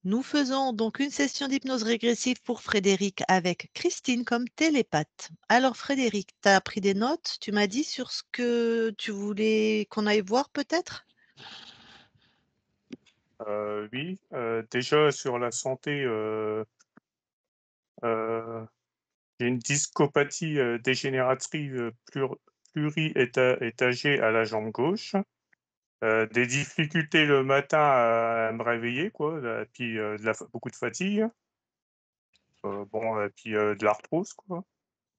Nous faisons donc une session d'hypnose régressive pour Frédéric avec Christine comme télépathe. Alors Frédéric, tu as pris des notes, tu m'as dit sur ce que tu voulais qu'on aille voir peut-être? Oui, déjà sur la santé, heu, j'ai une discopathie, dégénérative, pluriétagée à la jambe gauche, des difficultés le matin à me réveiller quoi, puis, de la fa beaucoup de fatigue, bon, puis, de l'arthrose quoi,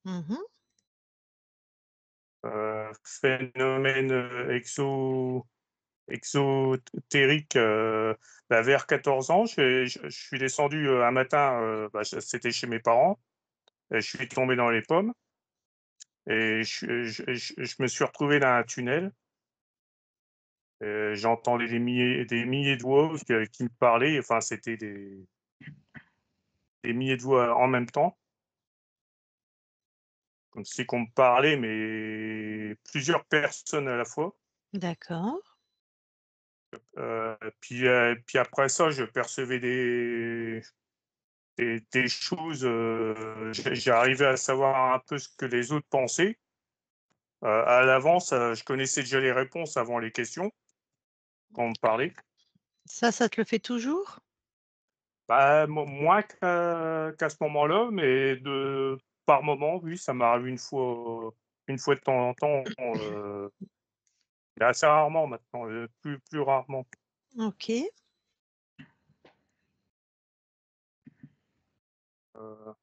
Mhm. phénomène, exotérique, vers 14 ans, je suis descendu, un matin, c'était chez mes parents et je suis tombé dans les pommes et je me suis retrouvé dans un tunnel, j'entendais des milliers de voix qui me parlaient, enfin, c'était des milliers de voix en même temps, comme si qu'on me parlait, mais plusieurs personnes à la fois, D'accord. puis après ça, je percevais des choses, j'arrivais à savoir un peu ce que les autres pensaient, à l'avance, je connaissais déjà les réponses avant les questions, quand on me parlait. Ça te le fait toujours? Bah, moins qu'à ce moment-là, mais par moment, oui, ça m'arrive une fois de temps en temps, mais assez rarement maintenant, plus rarement. OK. Heu,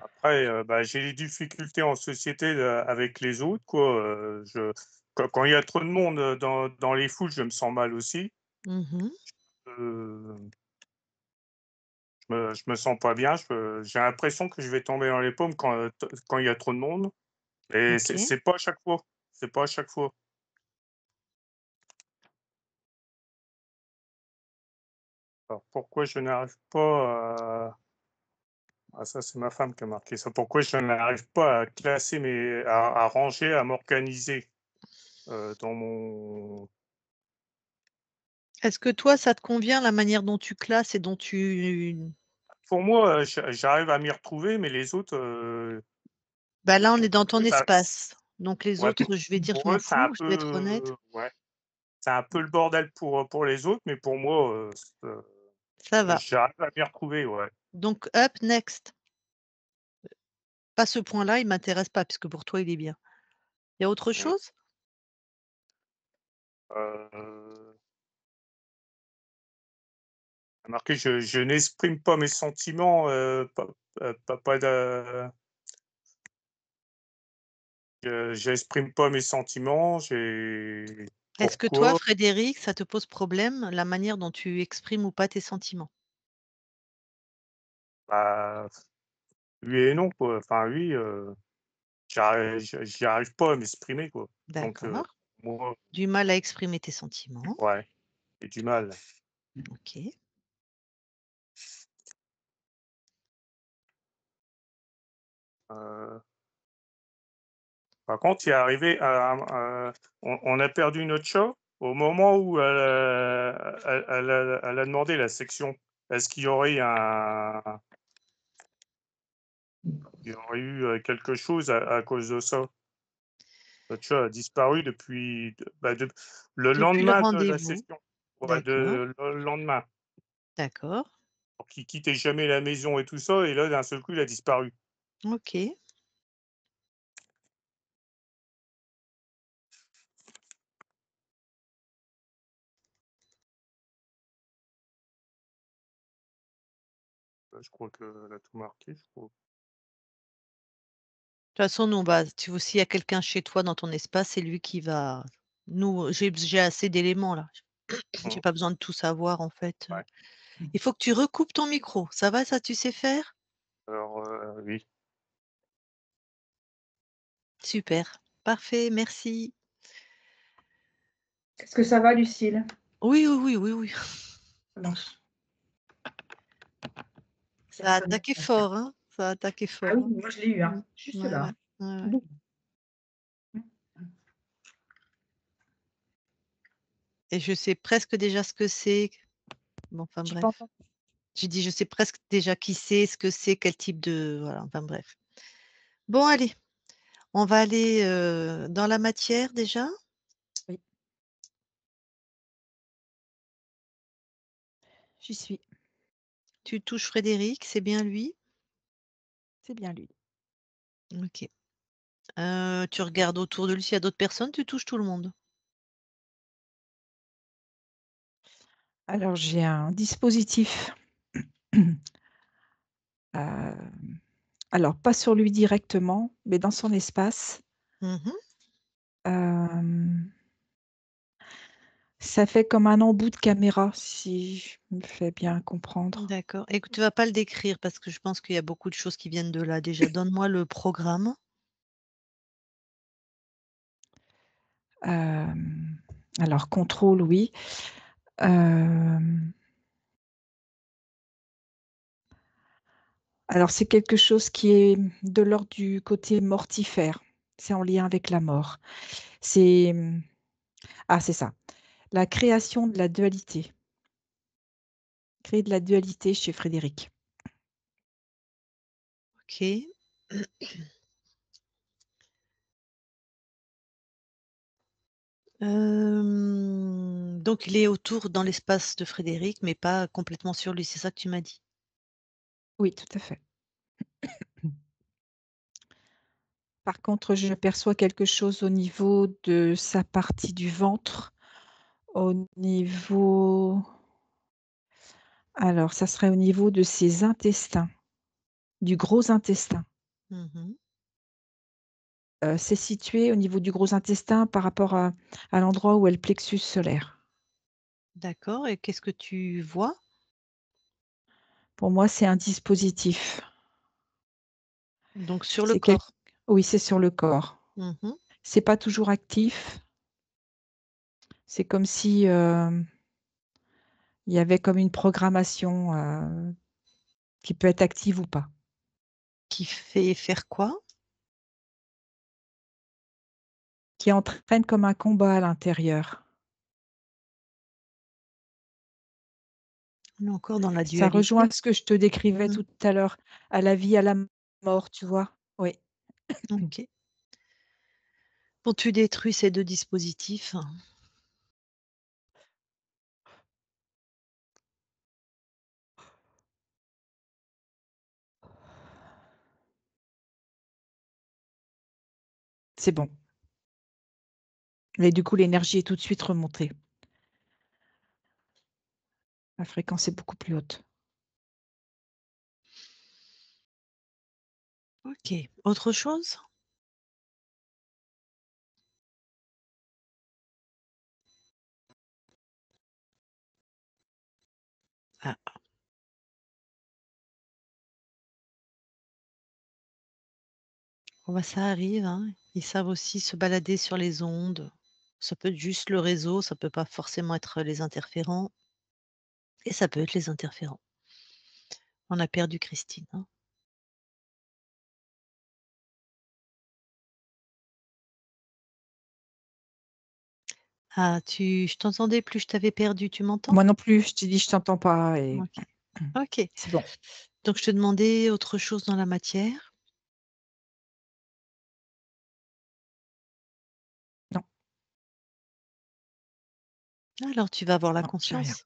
Après, j'ai des difficultés en société, avec les autres quoi, quand il y a trop de monde, dans les foules, je me sens mal aussi. Mhm. Heu, je me sens pas bien, j'ai l'impression que je vais tomber dans les pommes quand il y a trop de monde et c'est OK. c'est pas à chaque fois, c'est pas à chaque fois. Alors pourquoi je n'arrive pas à ça c'est ma femme qui a marqué ça. Pourquoi je n'arrive pas à classer à ranger, à m'organiser, dans mon Est-ce que toi, ça te convient la manière dont tu classes et dont tu pour moi, j'arrive à m'y retrouver, mais les autres, bah, là, on est pour dans ton eux, espace. Donc les ouais, autres, je vais dire, je pour m'en eux, c'est un fous, je vais être honnête. peu, ouais, c'est un peu le bordel pour les autres, mais pour moi, Ça va. j'arrive à m'y retrouver, ouais. Donc up next. Pas ce point-là, il m'intéresse pas puisque pour toi, il est bien. Il y a autre Mmh. chose? Heu, Marqué: «Je n'exprime pas mes sentiments, pas de j'exprime pas mes sentiments, Est-ce que toi, pourquoi? Frédéric, ça te pose problème, la manière dont tu exprimes ou pas tes sentiments? Bah, oui et non, quoi. Enfin oui, j'y arrive pas à m'exprimer, quoi. Donc D'accord. moi, Du mal à exprimer tes sentiments. ouais, j'ai du mal. OK. Heu, Par contre, il est arrivé on a perdu notre chat au moment où elle a demandé la section. Est-ce qu'il y aurait eu, quelque chose à cause de ça? Notre chat a disparu depuis le Depuis le lendemain de la rendez-vous. session. Ouais, D'accord, le lendemain. d'accord. Alors qu'il quittait jamais la maison et tout ça et là, d'un seul coup, il a disparu. OK. Je crois qu'elle a tout marqué, je crois. De toute façon, nous, bah, tu vois, s'il y a quelqu'un chez toi dans ton espace, c'est lui qui va nous, j'ai assez d'éléments là. J'ai Mmh, pas besoin de tout savoir en fait. ouais. Il faut que tu recoupes ton micro. Ça va, ça, tu sais faire? Alors, oui. Super. Parfait, merci. Est-ce que ça va, Lucille? Oui, oui, oui, oui, oui. Ça marche. Ça a Personne. attaqué fort, hein? Ça a attaqué Ah fort, oui, hein? moi je l'ai eu, Mmh. hein, juste Ouais, ouais. là. Ouais, ouais. Boum. et je sais presque déjà ce que c'est. Bon, enfin J'ai pas bref. entendu. J'ai dit: «Je sais presque déjà qui c'est, ce que c'est, quel type de» voilà, enfin bref. Bon allez, on va aller, dans la matière déjà. Oui, j'y suis. Tu touches Frédéric, c'est bien lui? C'est bien lui. OK. Tu regardes autour de lui s'il y a d'autres personnes, tu touches tout le monde? Alors j'ai un dispositif, hem, alors pas sur lui directement, mais dans son espace. Mmh. Hem, Ça fait comme un embout de caméra, si je me fais bien comprendre. D'accord. Écoute, tu vas pas le décrire parce que je pense qu'il y a beaucoup de choses qui viennent de là déjà. Donne-moi le programme. Hem, alors contrôle, oui. Hem, alors c'est quelque chose qui est de l'ordre du côté mortifère. C'est en lien avec la mort. C'est, c'est ça, la création de la dualité. Créer de la dualité chez Frédéric. OK. Donc il est autour dans l'espace de Frédéric, mais pas complètement sur lui, c'est ça que tu m'as dit? Oui, tout à fait. Par contre, je perçois quelque chose au niveau de sa partie du ventre, au niveau alors ça serait au niveau de ses intestins, du gros intestin. Mmh. C'est situé au niveau du gros intestin par rapport à l'endroit où est le plexus solaire. D'accord, et qu'est-ce que tu vois? Pour moi, c'est un dispositif. Donc sur le C'est quel corps? Oui, c'est sur le corps. Mmh. C'est pas toujours actif. C'est comme si, il y avait comme une programmation, qui peut être active ou pas. Qui fait faire quoi? Qui entraîne comme un combat à l'intérieur. On est encore dans la Ça rejoint dualité. ce que je te décrivais Mmh. tout à l'heure, à la vie, à la mort, tu vois? Oui. OK. Bon, tu détruis ces 2 dispositifs. C'est bon. Et du coup, l'énergie est tout de suite remontée. La fréquence est beaucoup plus haute. OK. Autre chose? Ah, bon bah, ça arrive, hein. Ils savent aussi se balader sur les ondes. Ça peut être juste le réseau, ça peut pas forcément être les interférents et ça peut être les interférents. On a perdu Christine, hein. Ah, je t'entendais plus, je t'avais perdu, tu m'entends? Moi non plus, je t'ai dit: «Je t'entends pas» et OK. OK. c'est bon. Donc je te demandais autre chose dans la matière? Non, Alors tu vas avoir la non, j'ai rien. conscience.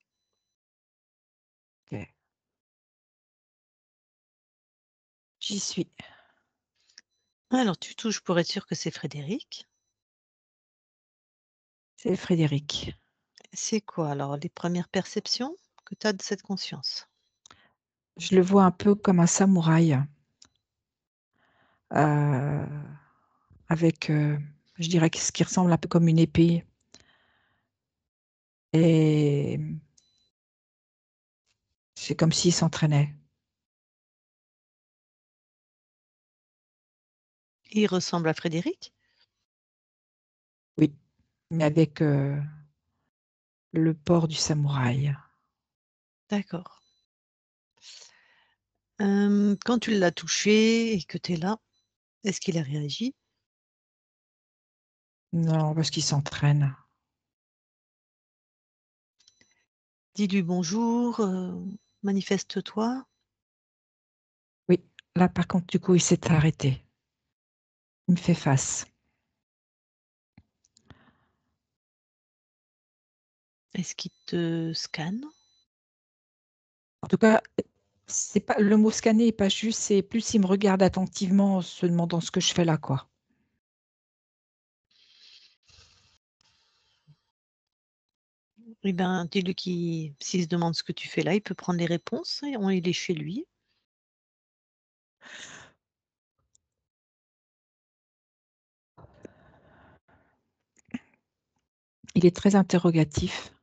OK. J'y suis. Alors tu touches pour être sûr que c'est Frédéric. C'est Frédéric. C'est quoi alors les premières perceptions que tu as de cette conscience? Je le vois un peu comme un samouraï, heu, avec, je dirais que ce qui ressemble un peu comme une épée et c'est comme s'il s'entraînait. Il ressemble à Frédéric? Oui, mais avec, le port du samouraï. D'accord. Quand tu l'as touché et que tu es là, est-ce qu'il a réagi? Non, parce qu'il s'entraîne. Dis-lui bonjour, manifeste-toi. Oui, là, par contre, du coup, il s'est arrêté. Il me fait face. Est-ce qu'il te scanne? En tout cas, c'est pas le mot scanner est pas juste, c'est plus il me regarde attentivement en se demandant ce que je fais là, quoi. Eh ben, dis-lui s'il se demande ce que tu fais là, il peut prendre les réponses et il est chez lui. Il est très interrogatif.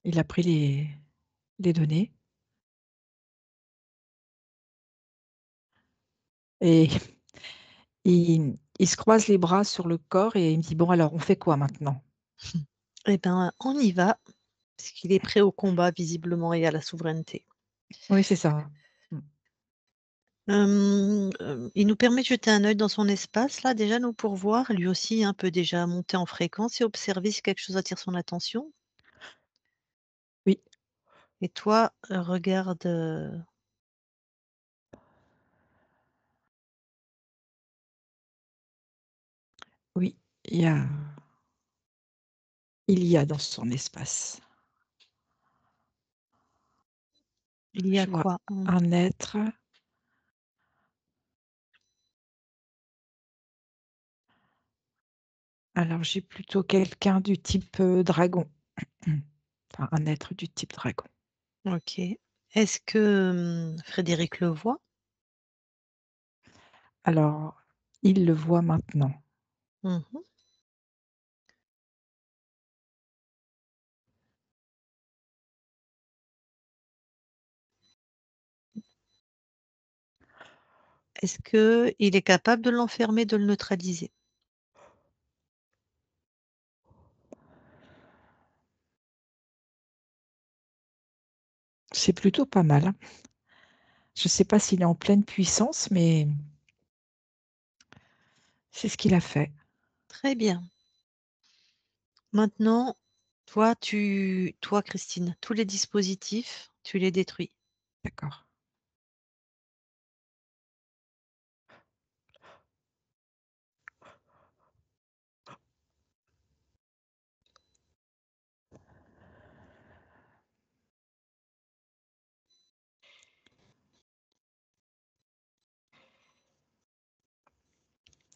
Il a pris les données et il se croise les bras sur le corps et il me dit: «Bon alors, on fait quoi maintenant?» Eh ben, on y va, parce qu'il est prêt au combat visiblement et à la souveraineté. Oui, c'est ça. Mmh. Il nous permet de jeter un œil dans son espace là déjà nous pour voir, lui aussi, hein, peut déjà monter en fréquence et observer si quelque chose attire son attention. Oui, Et toi, regarde, oui, il y a il y a dans son espace. il y a Je vois quoi? Mmh, un être, alors j'ai plutôt quelqu'un du type, dragon. Enfin, un être du type dragon. OK. Est-ce que, Frédéric le voit? Alors, il le voit maintenant. Mmh. Est-ce qu'il est capable de l'enfermer, de le neutraliser? C'est plutôt pas mal, hein. Je ne sais pas s'il est en pleine puissance, mais c'est ce qu'il a fait. Très bien. Maintenant, toi Christine, tous les dispositifs, tu les détruis. D'accord.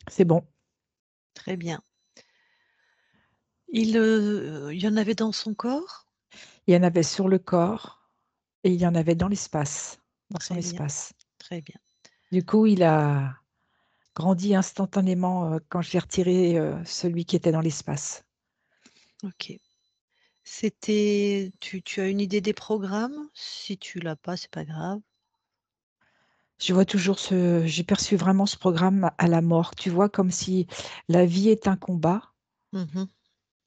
C'est bon. Très bien. Il y en avait dans son corps? Il y en avait sur le corps et il y en avait dans l'espace, dans son Très bien, espace. très bien. Du coup, il a grandi instantanément, quand j'ai retiré, celui qui était dans l'espace. OK. Tu as une idée des programmes? Si tu l'as pas, c'est pas grave. Je vois toujours j'ai perçu vraiment ce programme à la mort, tu vois? Comme si la vie est un combat Mmh.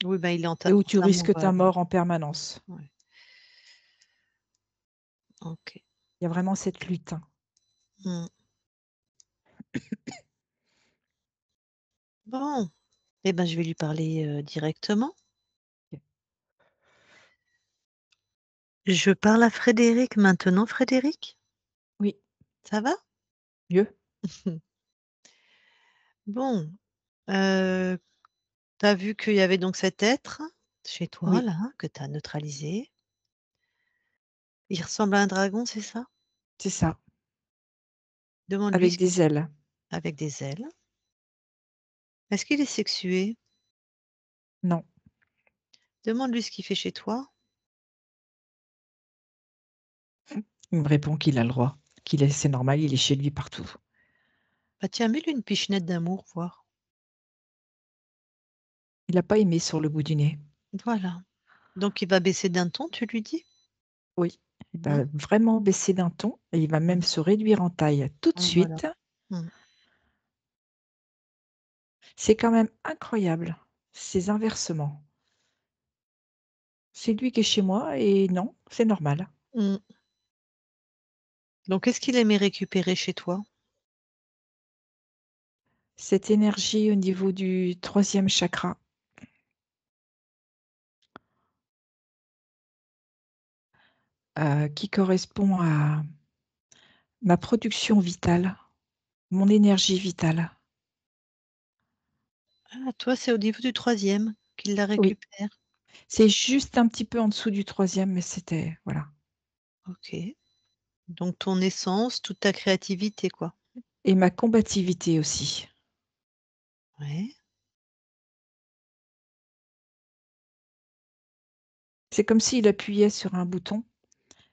Oui, ben, il est et où en tu plein risques ta combat lui. mort en permanence. Ouais, OK. Il y a vraiment cette lutte, hein. Mmh. Bon, eh ben, je vais lui parler, directement. OK. Je parle à Frédéric maintenant. Frédéric, Oui, ça va? mieux. Bon, heu, tu as vu qu'il y avait donc cet être chez toi Oui, là, que tu as neutralisé. Il ressemble à un dragon, c'est ça? c'est ça, Demande-lui avec ce qu'il des ailes. avec des ailes. Est-ce qu'il est sexué? Non, Demande-lui ce qu'il fait chez toi. il me répond qu'il a le droit, qu'il est c'est normal, il est chez lui partout. Bah, tiens, mets-lui une pichenette d'amour, voir. Il a pas aimé sur le bout du nez. Voilà. Donc il va baisser d'un ton, tu lui dis? Oui, il Mmh, va vraiment baisser d'un ton et il va même mmh, se réduire en taille tout de voilà. suite. Mmh. C'est quand même incroyable, ces inversements. C'est lui qui est chez moi et non, c'est normal. Mmh. Donc qu'est-ce qu'il aimait récupérer chez toi? Cette énergie au niveau du troisième chakra, qui correspond à ma production vitale, mon énergie vitale. Ah, toi, c'est au niveau du troisième qu'il la Oui, récupère. c'est juste un petit peu en dessous du troisième, mais c'était voilà. OK. Donc ton essence, toute ta créativité, quoi. Et ma combativité aussi. Ouais. C'est comme s'il appuyait sur un bouton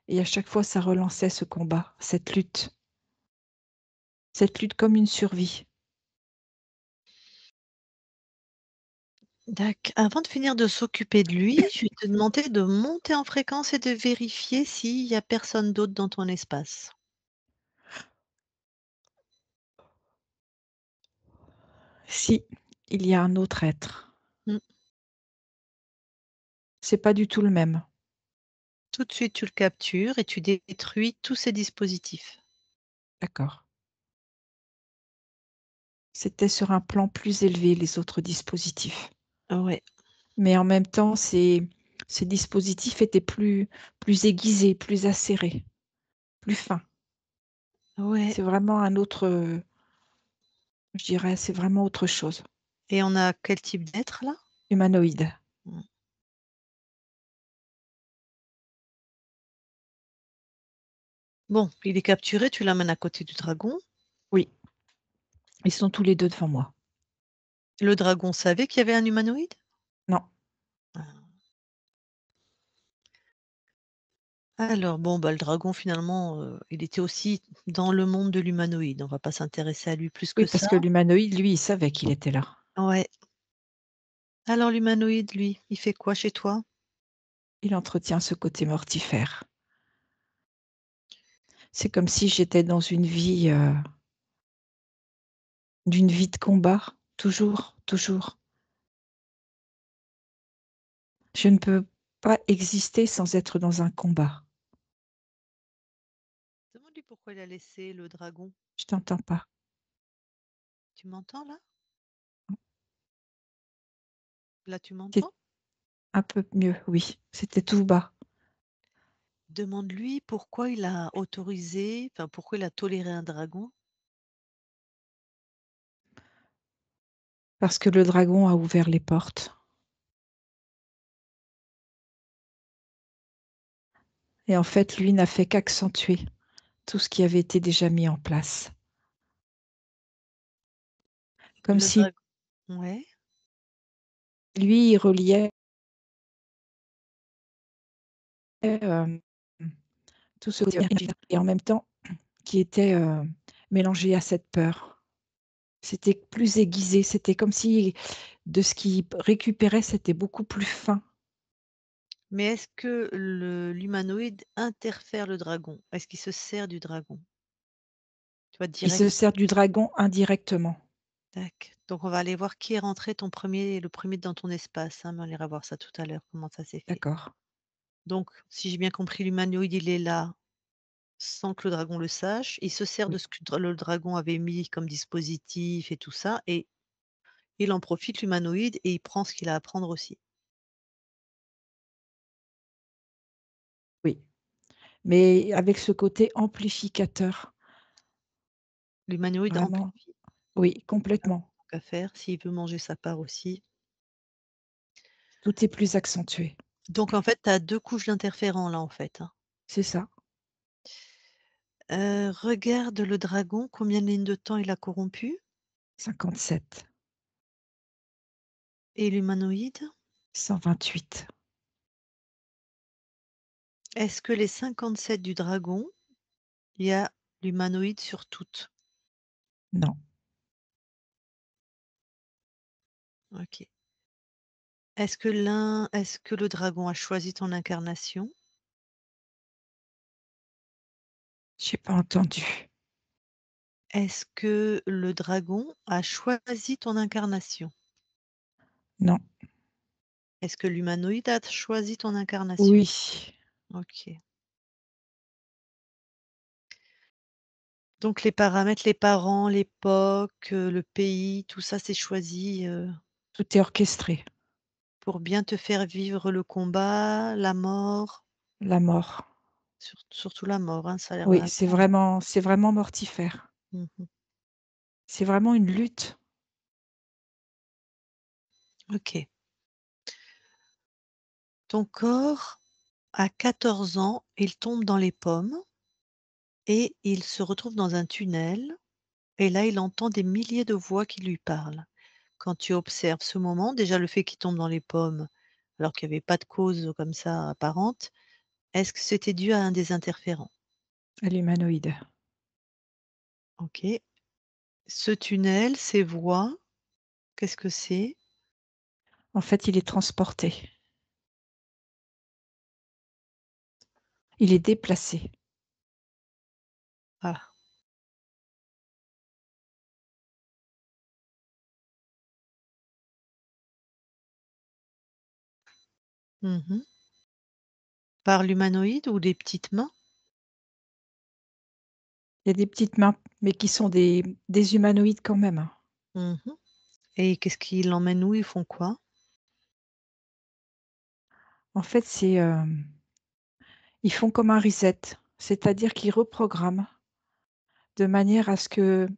et à chaque fois ça relançait ce combat, cette lutte. Cette lutte comme une survie. Avant de finir de s'occuper de lui, je vais te demander de monter en fréquence et de vérifier s'il y a personne d'autre dans ton espace. Si, il y a un autre être. Mmh. C'est pas du tout le même. Tout de suite, tu le captures et tu détruis tous ces dispositifs. D'accord. C'était sur un plan plus élevé, les autres dispositifs. Ouais, Mais en même temps, ces dispositifs étaient plus aiguisés, plus acérés, plus fins. ouais, C'est vraiment un autre, je dirais, c'est vraiment autre chose. et on a quel type d'être là? Humanoïde. Mmh. Bon, il est capturé, tu l'amènes à côté du dragon. Oui, ils sont tous les 2 devant moi. Le dragon savait qu'il y avait un humanoïde? Non, Ah. Alors bon, bah, le dragon finalement, il était aussi dans le monde de l'humanoïde. On va pas s'intéresser à lui plus que oui, parce ça. que l'humanoïde, lui, il savait qu'il était là. Ouais. Alors l'humanoïde, lui, il fait quoi chez toi? Il entretient ce côté mortifère. C'est comme si j'étais dans d'une vie de combat, toujours, toujours. Je ne peux pas exister sans être dans un combat. Demande-lui pourquoi il a laissé le dragon. Je t'entends pas. Tu m'entends là? Là, tu C'est m'entends? un peu mieux, oui. C'était tout bas. Demande-lui pourquoi il a autorisé, enfin pourquoi il a toléré un dragon. Parce que le dragon a ouvert les portes. Et en fait, lui n'a fait qu'accentuer tout ce qui avait été déjà mis en place. Comme Le si dragon. Ouais. lui, il reliait, hem, tout ce côté et en même temps qui était, mélangé à cette peur. C'était plus aiguisé, c'était comme si de ce qu'il récupérait, c'était beaucoup plus fin. Mais est-ce que l'humanoïde interfère le dragon? Est-ce qu'il se sert du dragon? Tu vois, Il se direct. sert du dragon indirectement. Tac. Donc on va aller voir qui est rentré le premier dans ton espace, hein, mais on ira voir ça tout à l'heure, comment ça s'est fait. D'accord. Donc, si j'ai bien compris, l'humanoïde, il est là sans que le dragon le sache. Il se sert de Oui, ce que le dragon avait mis comme dispositif et tout ça, et il en profite, l'humanoïde, et il prend ce qu'il a à prendre aussi. oui. Mais avec ce côté amplificateur, L'humanoïde vraiment, amplifie. oui, Tant complètement. qu'à faire, s'il veut manger sa part aussi. Tout est plus accentué. Donc en fait, tu as 2 couches d'interférents là, en fait, hein. C'est ça, Regarde le dragon, combien de lignes de temps il a corrompu? 57, Et l'humanoïde? 128. Est-ce que les 57 du dragon, il y a l'humanoïde sur toutes? Non, OK. Est-ce que le dragon a choisi ton incarnation? j'ai pas entendu. Est-ce que le dragon a choisi ton incarnation? Non. Est-ce que l'humanoïde a choisi ton incarnation? Oui, OK. Donc les paramètres, les parents, l'époque, le pays, tout ça, c'est choisi, tout est orchestré. pour bien te faire vivre le combat, la mort. La mort. Surtout la mort, hein, ça a l'air Oui, c'est vraiment mortifère. Mmh. C'est vraiment une lutte. OK. Ton corps, à 14 ans, il tombe dans les pommes et il se retrouve dans un tunnel et là, il entend des milliers de voix qui lui parlent. Quand tu observes ce moment, déjà le fait qu'il tombe dans les pommes, alors qu'il y avait pas de cause comme ça apparente, est-ce que c'était dû à un des interférents? À l'humanoïde. OK. Ce tunnel, ces voix, qu'est-ce que c'est? En fait, il est transporté. Il est déplacé. Ah. Mmh. Par l'humanoïde ou des petites mains? Il y a des petites mains, mais qui sont des humanoïdes quand même, hein. Mmh. Et qu'est-ce qui l'emmène où? Ils font quoi? En fait, ils font comme un reset, c'est-à-dire qu'ils reprogramment de manière à ce que,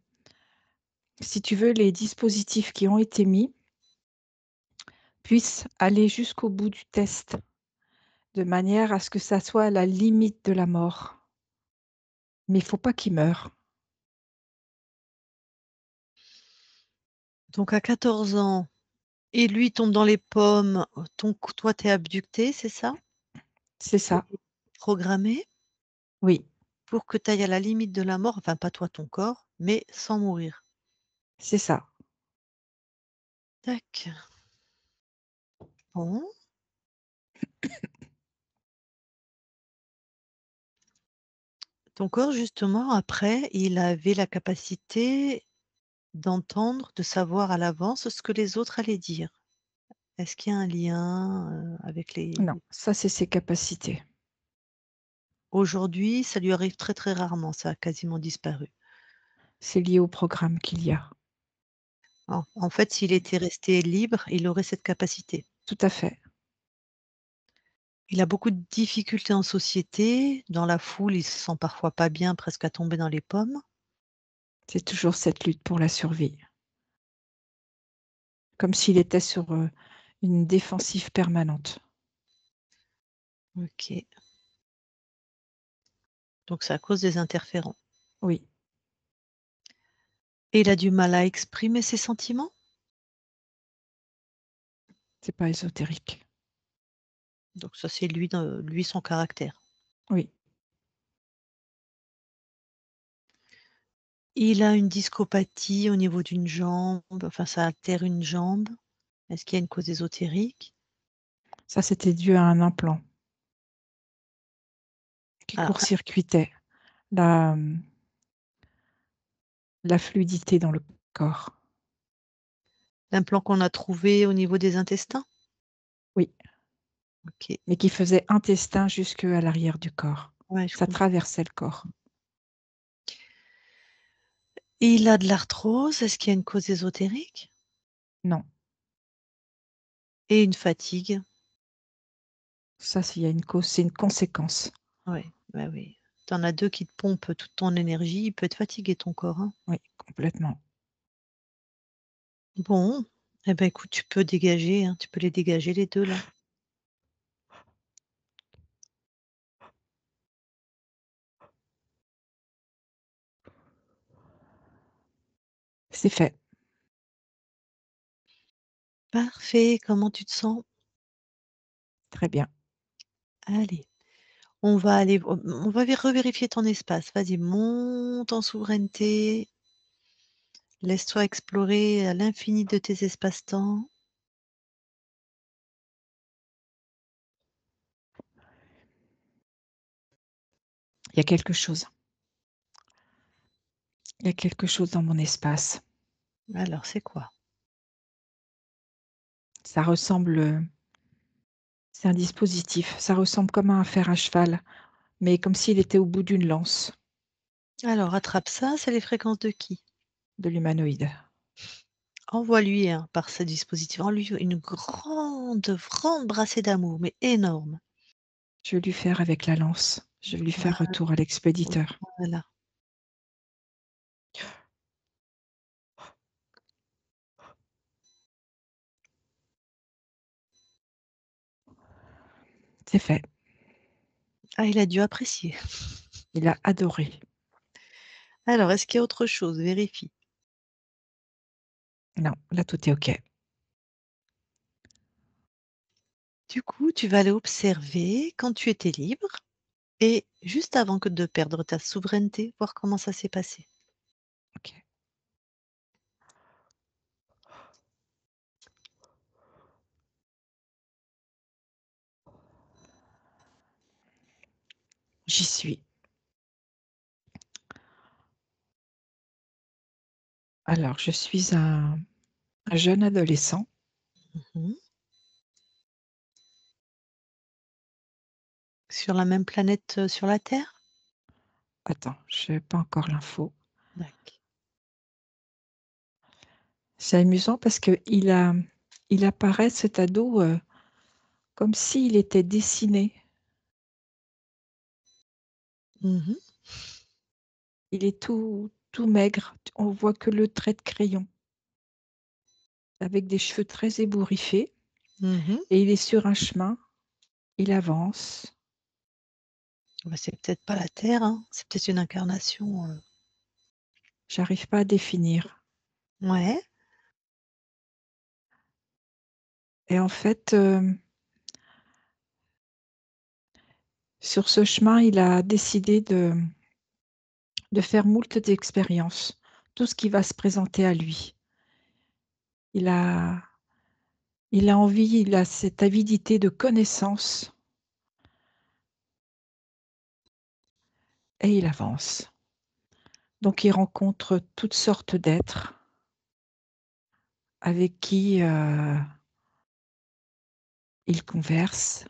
si tu veux, les dispositifs qui ont été mis puissent aller jusqu'au bout du test, de manière à ce que ça soit à la limite de la mort. Mais il faut pas qu'ils meurent. Donc à 14 ans et lui tombe dans les pommes, toi tu es abducté, c'est ça? C'est Et ça, programmé oui, pour que tu ailles à la limite de la mort, enfin pas toi, ton corps, mais sans mourir. c'est ça. Tac. Bon. Ton corps justement après, il avait la capacité d'entendre, de savoir à l'avance ce que les autres allaient dire. Est-ce qu'il y a un lien, avec Non, les ça, c'est ses capacités. aujourd'hui, ça lui arrive très, très rarement, ça a quasiment disparu. C'est lié au programme qu'il y a. En fait, s'il était resté libre, il aurait cette capacité. Tout à fait. Il a beaucoup de difficultés en société, dans la foule, il se sent parfois pas bien, presque à tomber dans les pommes. C'est toujours cette lutte pour la survie. Comme s'il était sur, une défensive permanente. OK, donc c'est à cause des interférents Oui, et il a du mal à exprimer ses sentiments? c'est pas ésotérique. Donc ça, c'est lui son caractère. Oui, Il a une discopathie au niveau d'une jambe, enfin ça altère une jambe. Est-ce qu'il y a une cause ésotérique? ça, c'était dû à un implant qui Ah, court-circuitait la, la fluidité dans le corps. l'implant qu'on a trouvé au niveau des intestins? Oui, OK, mais qui faisait intestin jusque à l'arrière du corps. ouais, je Ça comprends. traversait le corps. Il a de l'arthrose, est-ce qu'il y a une cause ésotérique? Non, Et une fatigue? ça, s'il y a une cause, c'est une conséquence. Ouais, bah, oui. Tu en as 2 qui te pompent toute ton énergie, il peut être fatigué ton corps, hein. Oui, complètement. Bon, eh ben, écoute, tu peux dégager, hein, tu peux les dégager les 2 là. C'est fait. Parfait, comment tu te sens? Très bien. Allez, on va revérifier ton espace. Vas-y, monte en souveraineté, laisse-toi explorer à l'infini de tes espaces-temps. Il y a quelque chose. Il y a quelque chose dans mon espace. Alors, c'est quoi? Ça ressemble, c'est un dispositif. Ça ressemble comme à un fer à cheval, mais comme s'il était au bout d'une lance Alors, attrape ça, c'est les fréquences de qui? de l'humanoïde. Envoie-lui, par ce dispositif, envoie-lui une grande, grande brassée d'amour, mais énorme. Je vais lui faire avec la lance. Je vais lui faire retour à l'expéditeur. Voilà. C'est fait. Ah, il a dû apprécier. Il a adoré. Alors, est-ce qu'il y a autre chose? Vérifie. Non, là, tout est OK. Du coup, tu vas aller observer quand tu étais libre et juste avant que de perdre ta souveraineté, voir comment ça s'est passé. OK. J'y suis. Alors, je suis un jeune adolescent. Mmh. Sur la même planète, sur la Terre? Attends, je n'ai pas encore l'info. Dac. C'est amusant parce qu'il apparaît cet ado, comme s'il était dessiné. Mmh. Il est tout maigre, on voit que le trait de crayon, avec des cheveux très ébouriffés Mmh. et il est sur un chemin, il avance. Bah, c'est peut-être pas la Terre, hein, c'est peut-être une incarnation, J'arrive pas à définir ouais. et en fait, sur ce chemin, il a décidé de faire moult d'expériences, tout ce qui va se présenter à lui. Il a il a envie, il a cette avidité de connaissance et il avance. Donc il rencontre toutes sortes d'êtres avec qui, il converse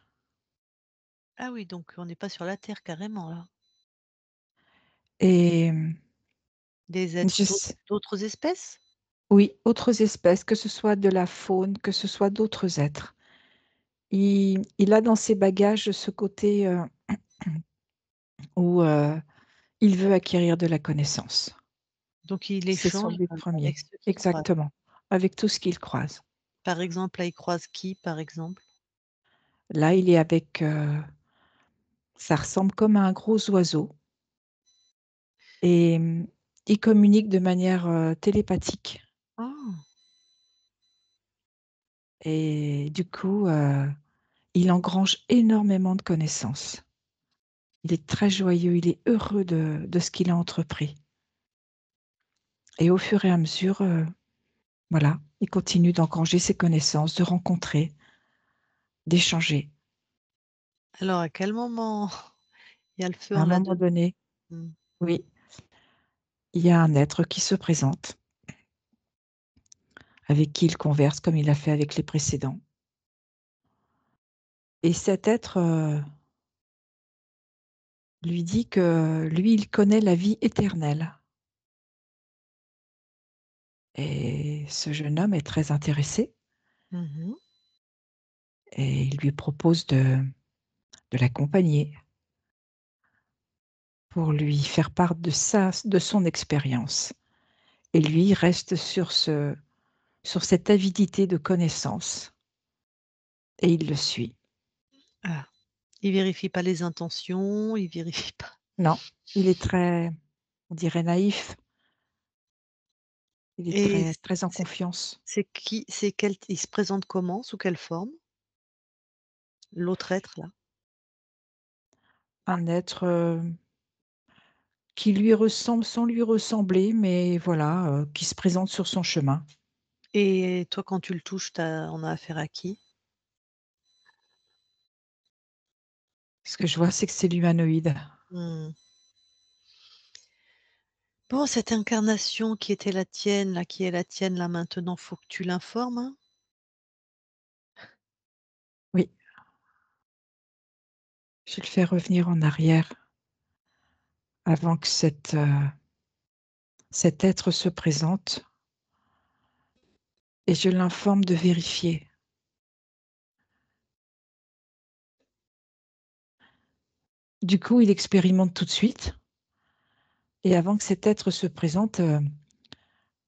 Ah oui, donc on n'est pas sur la Terre carrément là. et Des êtres je s d'autres espèces? oui, autres espèces, que ce soit de la faune, que ce soit d'autres êtres. Il a dans ses bagages ce côté, où, il veut acquérir de la connaissance. Donc il C'est son échange, but avec premier. ceux qu'il croise. Exactement, avec tout ce qu'il croise. Par exemple, là, il croise qui, par exemple? Là, il est avec, ça ressemble comme à un gros oiseau et il communique de manière, télépathique Ah! et du coup, il engrange énormément de connaissances. Il est très joyeux, il est heureux de ce qu'il a entrepris et au fur et à mesure, voilà, il continue d'engranger ses connaissances, de rencontrer, d'échanger. Alors à quel moment il y a le feu À en un moment là-dedans? donné, Mmh. oui, il y a un être qui se présente, avec qui il converse comme il a fait avec les précédents et cet être, lui dit que lui, il connaît la vie éternelle et ce jeune homme est très intéressé Mmh. et il lui propose de l'accompagner pour lui faire part de son expérience et lui reste sur cette avidité de connaissance et il le suit. Ah, il vérifie pas les intentions, il vérifie pas. Non, il est très, on dirait naïf, il est Et très très en c'est confiance. c'est quel il se présente comment? Sous quelle forme? L'autre être là? Un être, qui lui ressemble sans lui ressembler, mais voilà, qui se présente sur son chemin. Et toi quand tu le touches, on a affaire à qui? Ce que je vois, c'est que c'est l'humanoïde. Mmh. Bon, cette incarnation qui était la tienne là, qui est la tienne là maintenant, faut que tu l'informes, hein? Oui, je le fais revenir en arrière avant que cet être se présente et je l'informe de vérifier. Du coup, il expérimente tout de suite et avant que cet être se présente,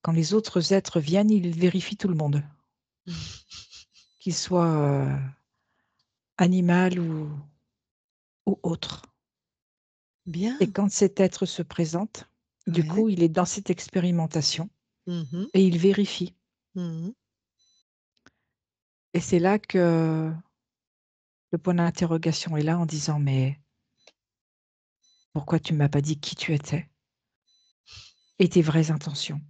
quand les autres êtres viennent, il vérifie tout le monde, qu'il soit, animal ou autre. Et Bien. quand cet être se présente, du Ouais. coup, il est dans cette expérimentation Mmh. et il vérifie. Mmh. Et c'est là que le point d'interrogation est là en disant: «Mais pourquoi tu m'as pas dit qui tu étais et tes vraies intentions?»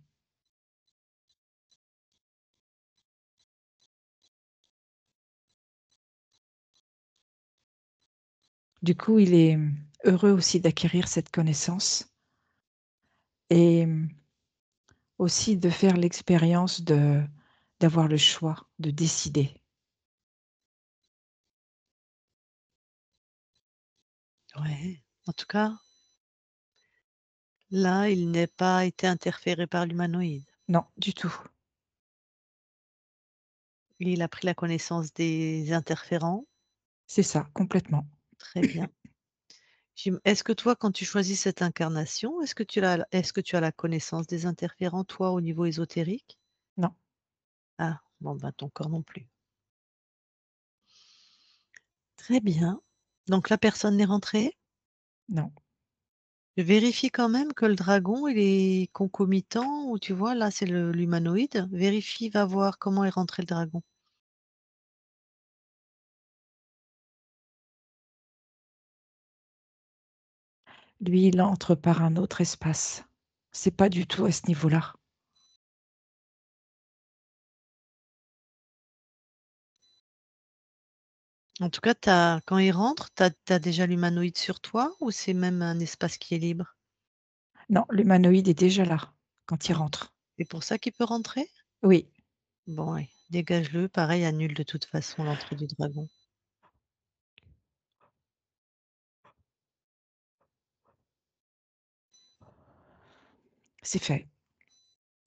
Du coup, il est, heureux aussi d'acquérir cette connaissance et aussi de faire l'expérience d'avoir le choix, de décider. Ouais. En tout cas, là, il n'est pas été interféré par l'humanoïde. Non, du tout. Il a pris la connaissance des interférents. C'est ça, complètement. Très bien. Est-ce que toi, quand tu choisis cette incarnation, est-ce que tu as la connaissance des interférents, toi, au niveau ésotérique? Non, Ah, bon, ben, ton corps non plus. Très bien. Donc la personne n'est rentrée. non. Je vérifie quand même que le dragon, il est concomitant ou tu vois, là, c'est l'humanoïde. Vérifie, va voir comment est rentré le dragon. Lui, il entre par un autre espace. C'est pas du tout à ce niveau-là. En tout cas, quand il rentre, tu as déjà l'humanoïde sur toi ou c'est même un espace qui est libre? Non, l'humanoïde est déjà là, quand il Ah, rentre. c'est pour ça qu'il peut rentrer? Oui, Bon, ouais, dégage-le. Pareil, annule de toute façon l'entrée du dragon. c'est fait.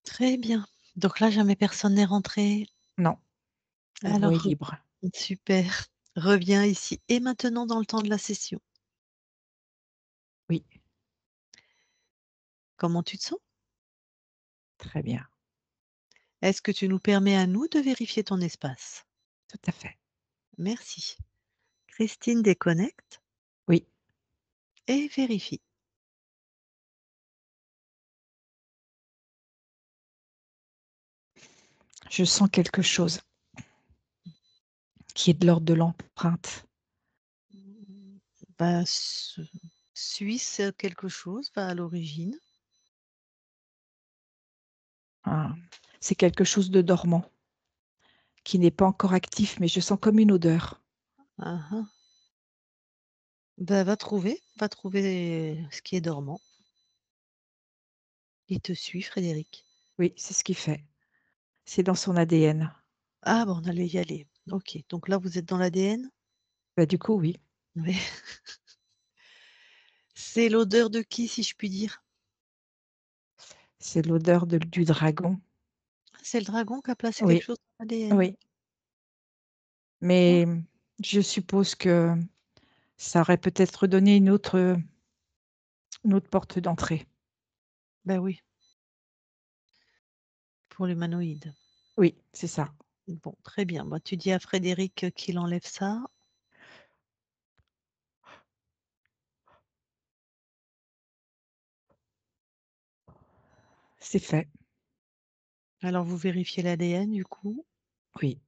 Très bien. Donc là, jamais personne n'est rentré. Non, la voie est Alors, libre. super. Reviens ici et maintenant dans le temps de la session. Oui, Comment tu te sens? très bien, Est-ce que tu nous permets à nous de vérifier ton espace? tout à fait. Merci. Christine déconnecte Oui, et vérifie. je sens quelque chose qui est de l'ordre de l'empreinte. Bah, Suisse quelque chose, va à l'origine. Hein. C'est quelque chose de dormant, qui n'est pas encore actif, mais je sens comme une odeur. Ah ah. Bah, va trouver ce qui est dormant. Il te suit, Frédéric. Oui, c'est ce qu'il fait. C'est dans son ADN. Ah bon, on allait y aller. OK, donc là, vous êtes dans l'ADN? Bah, du coup, oui, Oui. C'est l'odeur de qui, si je puis dire? c'est l'odeur du dragon. C'est le dragon qui a placé quelque Oui, chose dans l'ADN? oui, mais je suppose que ça aurait peut-être donné une autre porte d'entrée. Ben oui, pour l'humanoïde. Oui, c'est ça. Bon, très bien. Bah, tu dis à Frédéric qu'il enlève ça. C'est fait. Alors vous vérifiez l'ADN du coup. Oui.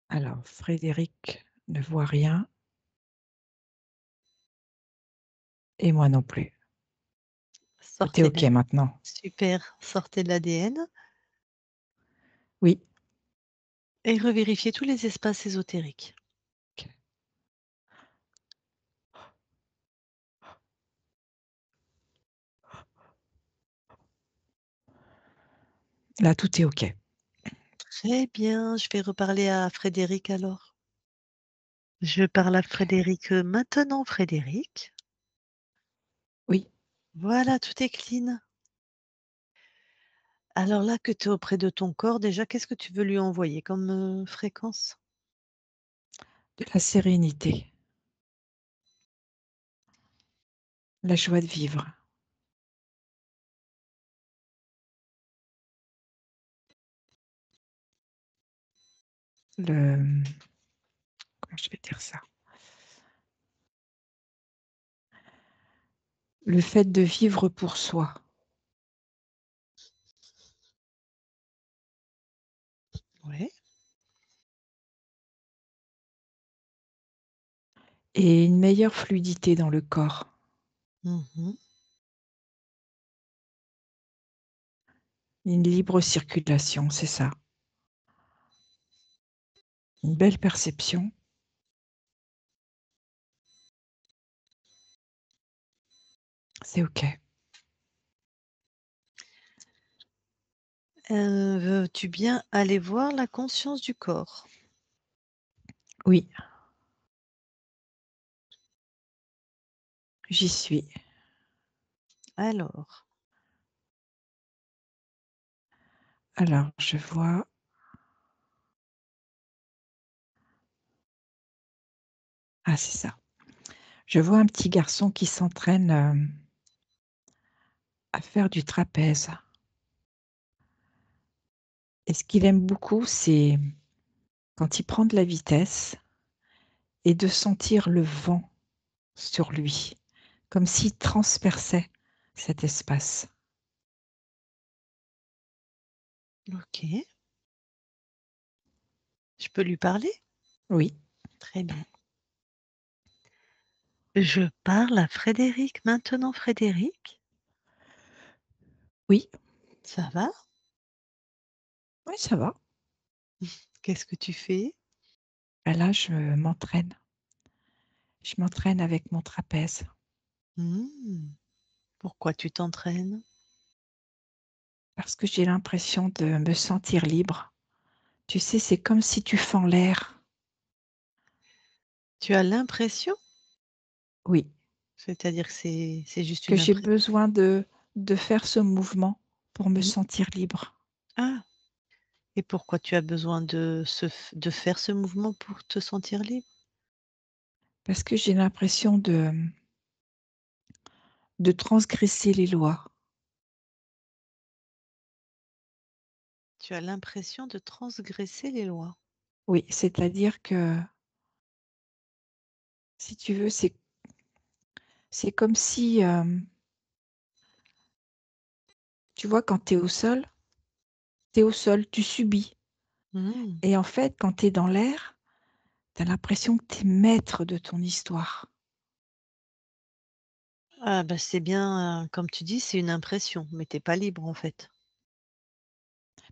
Alors Frédéric ne voit rien et moi non plus. Tout est Sortez OK l'ADN. maintenant. Super, sortez de l'ADN Oui. et revérifiez tous les espaces ésotériques. OK. Là, tout est OK. Très bien, je vais reparler à Frédéric alors. Je parle à Frédéric maintenant, Frédéric. Oui. Voilà, tout est clean. Alors là que tu es auprès de ton corps, déjà, qu'est-ce que tu veux lui envoyer comme fréquence? de la sérénité, la joie de vivre. Le Comment je vais dire ça? Le fait de vivre pour soi Ouais. et une meilleure fluidité dans le corps, Mmh. une libre circulation, c'est ça. Une belle perception, c'est OK. Veux-tu bien aller voir la conscience du corps? Oui, j'y suis. Alors, Alors je vois ah c'est ça. Je vois un petit garçon qui s'entraîne, à faire du trapèze et ce qu'il aime beaucoup, c'est quand il prend de la vitesse et de sentir le vent sur lui, comme s'il transperçait cet espace. OK. Je peux lui parler? Oui, Très bien. Je parle à Frédéric maintenant, Frédéric? oui, Ça va? oui, ça va. Qu'est-ce que tu fais? Bah, là, je m'entraîne. Je m'entraîne avec mon trapèze Mmh. Pourquoi tu t'entraînes? parce que j'ai l'impression de me sentir libre. Tu sais, c'est comme si tu fends l'air. Tu as l'impression? Oui, C'est-à-dire que c'est juste que une j'ai impression. besoin de faire ce mouvement pour me Mmh. sentir libre. Ah! Et pourquoi tu as besoin de faire ce mouvement pour te sentir libre? Parce que j'ai l'impression de transgresser les lois. Tu as l'impression de transgresser les lois. Oui, c'est-à-dire que, si tu veux, c'est comme si, tu vois, quand tu es au sol, tu es au sol, tu subis Mmh. et en fait, quand tu es dans l'air, tu as l'impression que tu es maître de ton histoire. Ah bah, c'est bien, comme tu dis, c'est une impression, mais tu es pas libre en fait.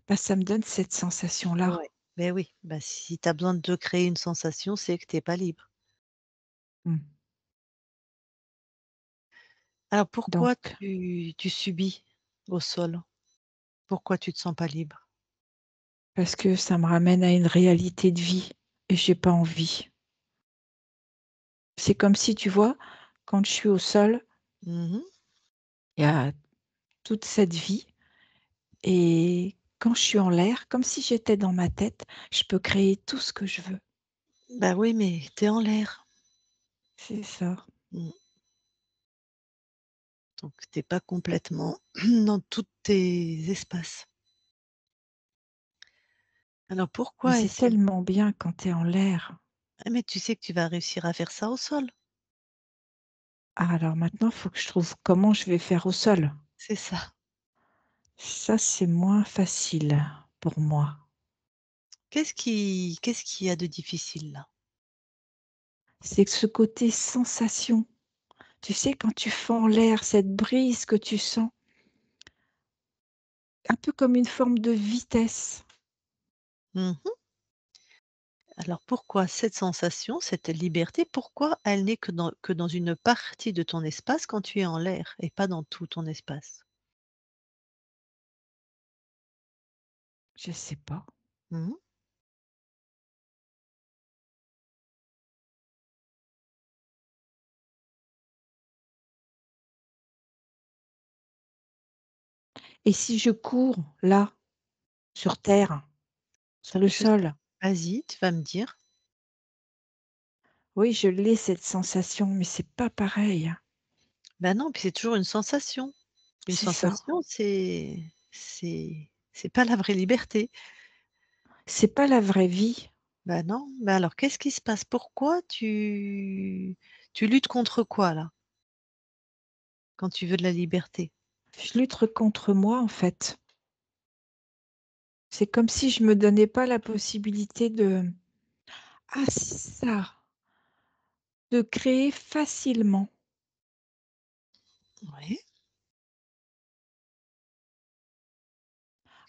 Bah, ça me donne cette sensation-là. Ouais. Beh, oui, bah, si tu as besoin de créer une sensation, c'est que tu es pas libre. Mmh. Alors Donc pourquoi tu subis au sol? Pourquoi tu te sens pas libre? parce que ça me ramène à une réalité de vie et j'ai pas envie. C'est comme si, tu vois, quand je suis au sol, Mmh. il y a toute cette vie et quand je suis en l'air, comme si j'étais dans ma tête, je peux créer tout ce que je veux. Bah, oui, mais tu es en l'air. C'est ça. Mmh. Donc tu es pas complètement dans tous tes espaces. Alors Mais pourquoi c'est essayer tellement bien quand tu es en l'air. ah mais tu sais que tu vas réussir à faire ça au sol. Ah alors maintenant, il faut que je trouve comment je vais faire au sol. C'est ça. Ça, c'est moins facile pour moi. Qu'est-ce qu'il y a de difficile là? C'est que ce côté sensation, tu sais, quand tu fends l'air, cette brise que tu sens, un peu comme une forme de vitesse. Mmh. Alors pourquoi cette sensation, cette liberté, pourquoi elle n'est que dans une partie de ton espace quand tu es en l'air et pas dans tout ton espace? Je sais pas. Mmh. Et si je cours là, sur terre, sur le Je sais sol, vas-y, tu vas me dire. Oui, je l'ai cette sensation, mais c'est pas pareil. Ben non, puis c'est toujours une sensation. Une C'est ça. sensation, c'est pas la vraie liberté. C'est pas la vraie vie. Ben non, mais alors qu'est-ce qui se passe? Pourquoi tu luttes contre quoi là, quand tu veux de la liberté? Je lutte contre moi, en fait. C'est comme si je me donnais pas la possibilité de ah, c'est ça, de créer facilement. Oui.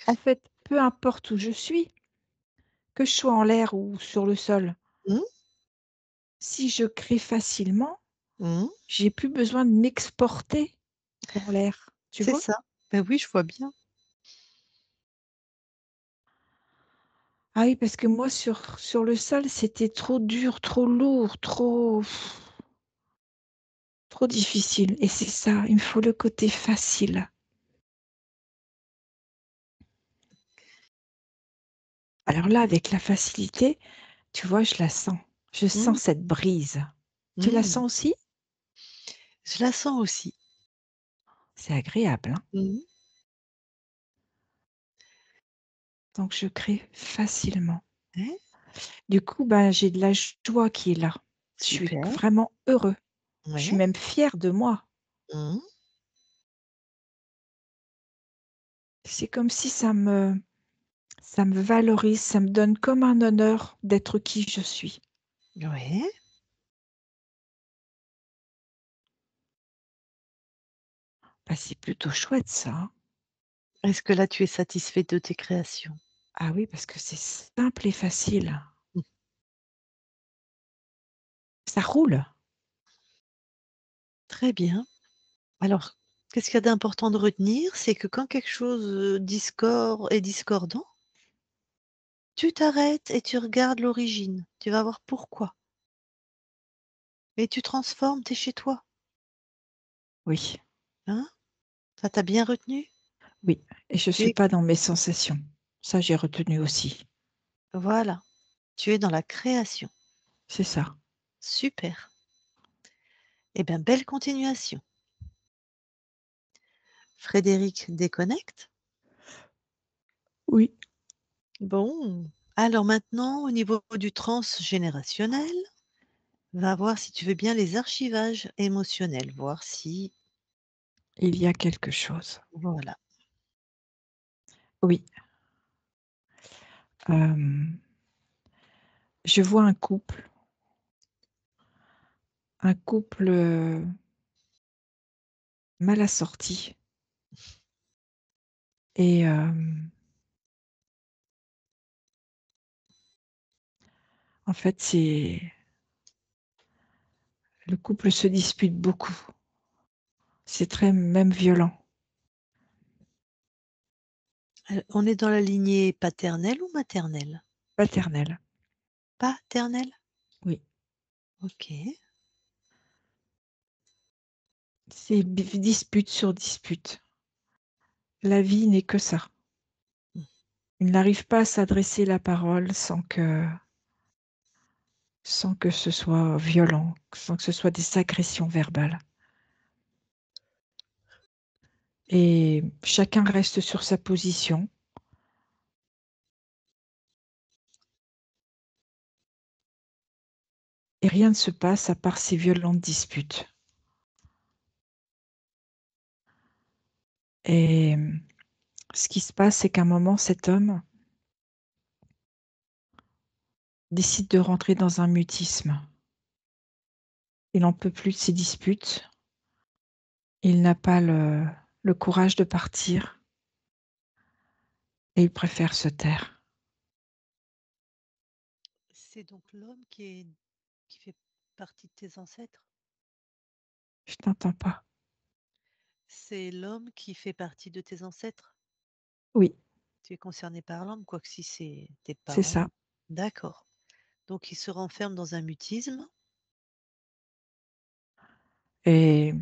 En fait, peu importe où je suis, que je sois en l'air ou sur le sol, Mmh, si je crée facilement, mmh, j'ai plus besoin de m'exporter dans l'air, tu c'est vois? ça. Ben oui, je vois bien. Ah oui, parce que moi sur le sol, c'était trop dur, trop lourd, trop difficile et c'est ça, il me faut le côté facile. Alors là, avec la facilité, tu vois, je la sens. Je Mmh, sens cette brise. Tu la mmh, sens aussi? je la sens aussi. C'est agréable, hein? Mmh. Donc je crée facilement. Ouais, Du coup, ben, j'ai de la joie qui est là. Je suis super. vraiment heureux. Je suis Ouais. même fière de moi. Mmh. C'est comme si ça me valorise, ça me donne comme un honneur d'être qui je suis. Ouais. Bah, c'est plutôt chouette ça, hein. Est-ce que là, tu es satisfait de tes créations? Ah oui, parce que c'est simple et facile. Mmh. Ça roule. Très bien. Alors, qu'est-ce qu'il y a d'important de retenir? C'est que quand quelque chose, est discordant, tu t'arrêtes et tu regardes l'origine. Tu vas voir pourquoi et tu transformes, tu es chez toi, Oui, hein? Ça, tu bien retenu? oui. Et je Tu suis es pas dans mes sensations. Ça, j'ai retenu aussi. voilà, tu es dans la création. C'est ça. Super. Eh bien, belle continuation. Frédéric déconnecte. Oui. Bon, alors maintenant au niveau du transgénérationnel, va voir si tu veux bien les archivages émotionnels, voir si Il y a quelque chose. voilà. Oui. Hem, je vois un couple, mal assorti et en fait, c'est le couple se dispute beaucoup. C'est très même violent. On est dans la lignée paternelle ou maternelle? Paternel. Paternelle? Oui. OK. C'est dispute sur dispute. La vie n'est que ça. Mmh. Ils n'arrivent pas à s'adresser la parole sans que ce soit violent, sans que ce soit des agressions verbales et chacun reste sur sa position et rien ne se passe à part ces violentes disputes et ce qui se passe, c'est qu'à un moment, cet homme décide de rentrer dans un mutisme. Il n'en peut plus de ces disputes. Il n'a pas le courage de partir et il préfère se taire. C'est donc l'homme qui fait partie de tes ancêtres? Je t'entends pas. C'est l'homme qui fait partie de tes ancêtres? Oui, Tu es concerné par l'homme, quoique si c'est tes c'est parents. ça D'accord. Donc il se renferme dans un mutisme. et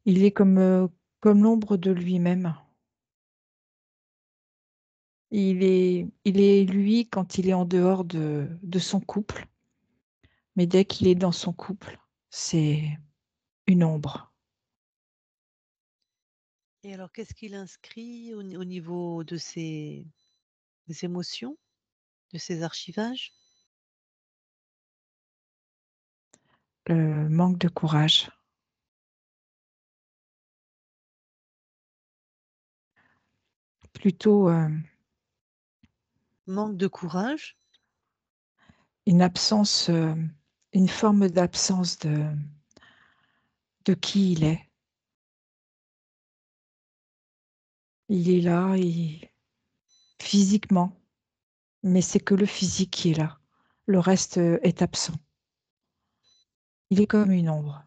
il est comme l'ombre de lui-même. Il est lui quand il est en dehors de son couple Mais dès qu'il est dans son couple, c'est une ombre. Et alors, qu'est-ce qu'il inscrit au niveau de ses des émotions, de ses archivages? Le manque de courage, plutôt, Manque de courage? une absence, une forme d'absence de qui il est. Il est là, physiquement, mais c'est que le physique qui est là. Le reste, est absent. Il est comme une ombre.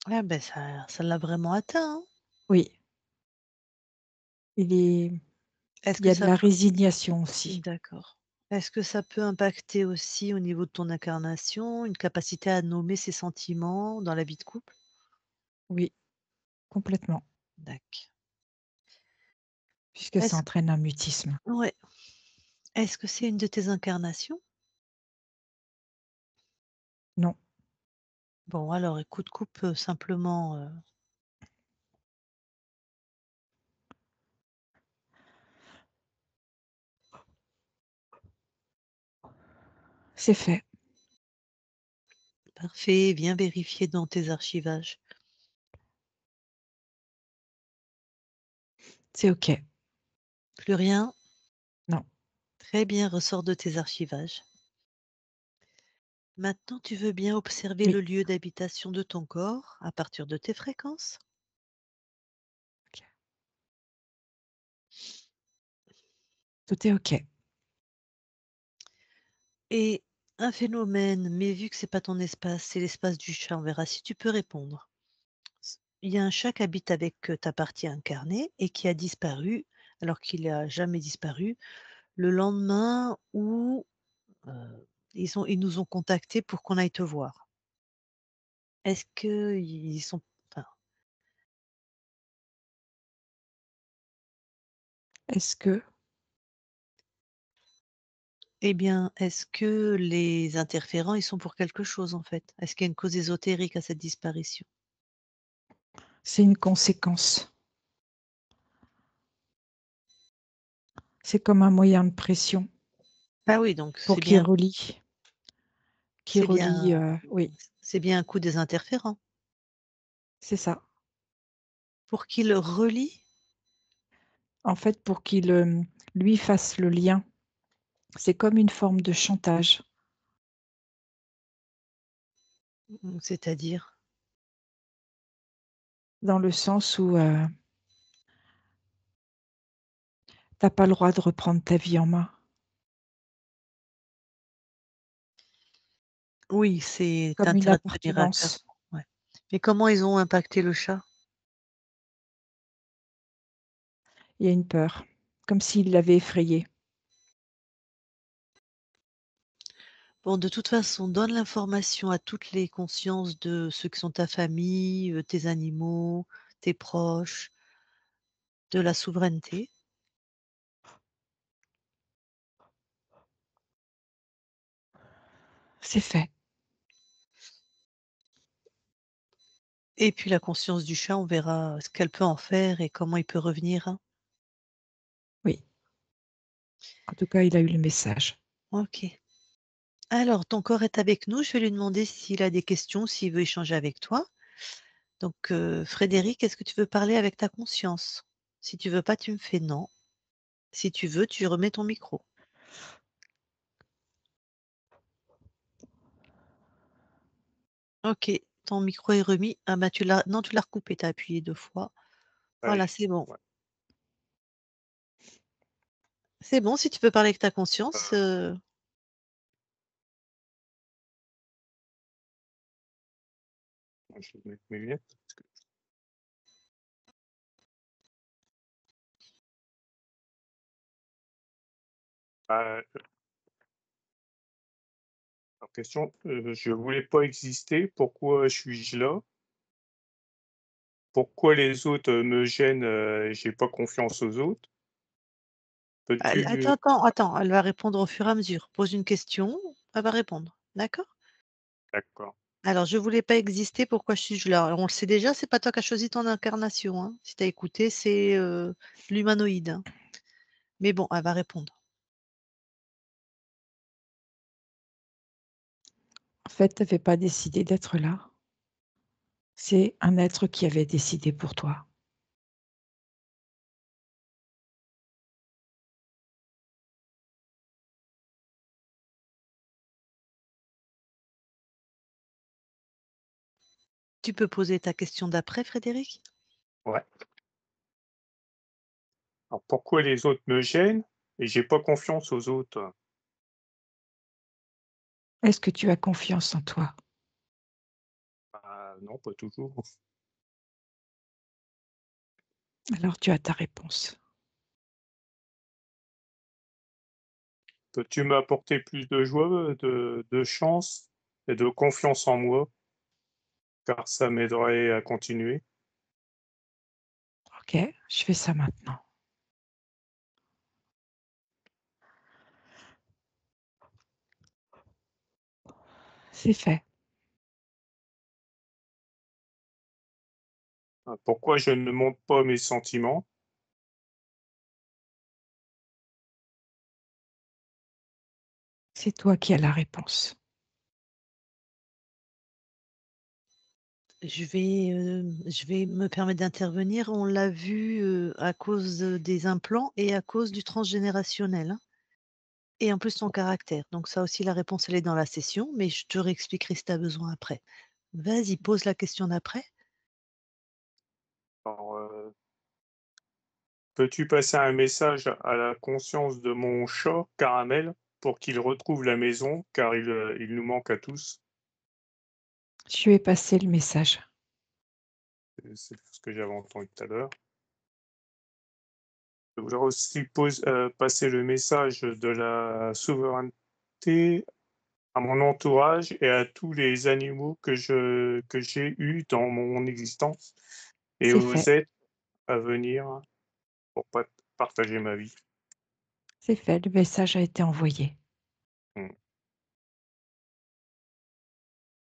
Ah ben ça l'a vraiment atteint, hein. Oui, il est Est-ce il y que a de ça la peut résignation aussi. d'accord. Est-ce que ça peut impacter aussi au niveau de ton incarnation, une capacité à nommer ses sentiments dans la vie de couple? Oui, complètement, Dac. puisque ça Est-ce entraîne un mutisme. ouais. Est-ce que c'est une de tes incarnations? Non, Bon alors écoute, coupe, simplement, c'est fait, parfait, viens vérifier dans tes archivages. c'est OK. Plus rien? Non, Très bien, ressors de tes archivages. Maintenant, tu veux bien observer oui, le lieu d'habitation de ton corps à partir de tes fréquences? OK, tout est OK. Et un phénomène, mais vu que c'est pas ton espace, c'est l'espace du chat, on verra si tu peux répondre. Il y a un chat qui habite avec ta partie incarnée et qui a disparu, alors qu'il a jamais disparu, le lendemain où ils nous ont contactés pour qu'on aille te voir. Est-ce qu'ils sont, enfin, Est-ce que eh bien, est-ce que les interférents, ils sont pour quelque chose en fait? Est-ce qu'il y a une cause ésotérique à cette disparition? c'est une conséquence? C'est comme un moyen de pression Ah oui, donc pour qu'il c'est relie, bien, oui, c'est bien un coup des interférents. c'est ça. Pour qu'ils relient? En fait, pour qu'il, lui fasse le lien, c'est comme une forme de chantage, C'est-à-dire? dans le sens où, tu pas le droit de reprendre ta vie en main, Oui, c'est tu comme une intérêt de tenir à cœur. appartenance. Ouais. Mais comment ils ont impacté le chat? Il y a une peur, comme s'il l'avait effrayé. Bon, de toute façon, donne l'information à toutes les consciences de ceux qui sont ta famille, tes animaux, tes proches, de la souveraineté. C'est fait, Et puis la conscience du chat, on verra ce qu'elle peut en faire et comment il peut revenir, hein. oui. En tout cas, il a eu le message. OK. Alors, ton corps est avec nous. Je vais lui demander s'il a des questions, s'il veut échanger avec toi. Donc, Frédéric, est-ce que tu veux parler avec ta conscience? Si tu veux pas, tu me fais non. Si tu veux, tu remets ton micro. OK, ton micro est remis. Ah bah, tu l'as recoupé, tu as appuyé 2 fois. Ah oui, Voilà, c'est bon. ouais. C'est bon, si tu peux parler avec ta conscience, Je vais mettre mes lunettes parce que ah, en question, je voulais pas exister, pourquoi suis-je là? Pourquoi les autres, me gênent, et j'ai pas confiance aux autres? elle Peux-tu, attends, attends, attends, elle va répondre au fur et à mesure. Pose une question, elle va répondre. D'accord? D'accord. Alors je voulais pas exister, pourquoi je suis là? On le sait déjà, c'est pas toi qui as choisi ton incarnation, hein. Si tu as écouté, c'est, l'humanoïde, hein. Mais bon, elle va répondre. En fait, tu avais pas décidé d'être là. C'est un être qui avait décidé pour toi. Tu peux poser ta question d'après, Frédéric? Ouais. Alors pourquoi les autres me gênent et j'ai pas confiance aux autres? Est-ce que tu as confiance en toi? Bah, non, pas toujours. Alors tu as ta réponse. Peux-tu m'apporter plus de joie, de chance et de confiance en moi? Car ça m'aiderait à continuer. OK, je fais ça maintenant. C'est fait. Pourquoi je ne montre pas mes sentiments? C'est toi qui as la réponse. Je vais me permettre d'intervenir. On l'a vu, à cause, des implants et à cause du transgénérationnel, hein, et en plus ton caractère. Donc ça aussi la réponse elle est dans la session, mais je te réexpliquerai si tu as besoin après. Vas-y, pose la question d'après. Alors, peux-tu passer un message à la conscience de mon chat Caramel pour qu'il retrouve la maison car il nous manque à tous? Je lui ai passé le message. C'est ce que j'avais entendu tout à l'heure. Je voudrais aussi passer le message de la souveraineté à mon entourage et à tous les animaux que j'ai eus dans mon existence et C'est aux fait, êtres à venir pour partager ma vie. c'est fait, le message a été envoyé. Mmh.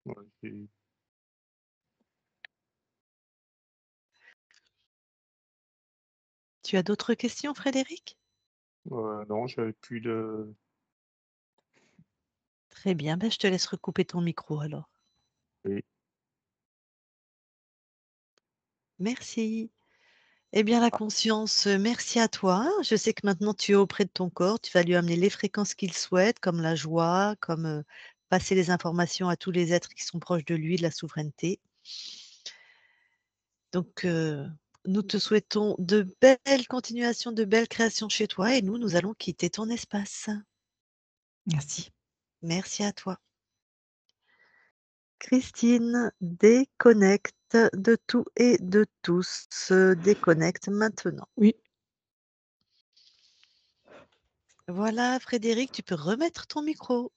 Ouais, Tu as d'autres questions, Frédéric? non, j'avais plus de Très bien, ben, je te laisse recouper ton micro alors. oui. Merci. Eh bien, la Ah, conscience, merci à toi. Je sais que maintenant tu es auprès de ton corps, tu vas lui amener les fréquences qu'il souhaite, comme la joie, comme, passer les informations à tous les êtres qui sont proches de lui, de la souveraineté. Donc, nous te souhaitons de belles continuations, de belles créations chez toi et nous, nous allons quitter ton espace. Merci. Merci à toi. Christine, déconnecte de tout et de tous, déconnecte maintenant. Oui. Voilà, Frédéric, tu peux remettre ton micro.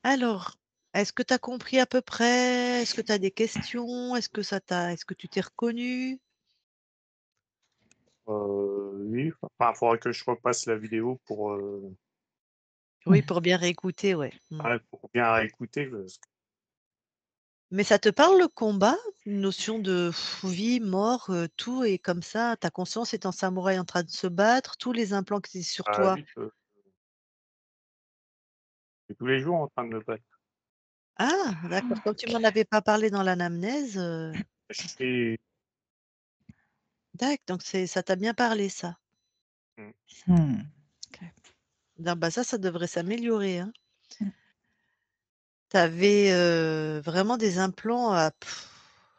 Alors, est-ce que tu as compris à peu près? Est-ce que tu as des questions? Est-ce que tu t'es reconnu? oui, enfin, il faudrait que je repasse la vidéo Oui, pour bien réécouter, ouais. Mmh. ouais, pour bien réécouter parce que Mais ça te parle le combat? Une notion de vie, mort, tout est comme ça, ta conscience est en samouraï en train de se battre, tous les implants qui étaient sur ah toi. oui, je suis tous les jours en train de me battre. Ah d'accord, comme tu m'en avais pas parlé dans l'anamnèse, Je fais donc c'est ça t'a bien parlé ça. mmh, Mmh. OK. Non, bah, ça devrait s'améliorer, hein. Mmh. Tu avais, vraiment des implants à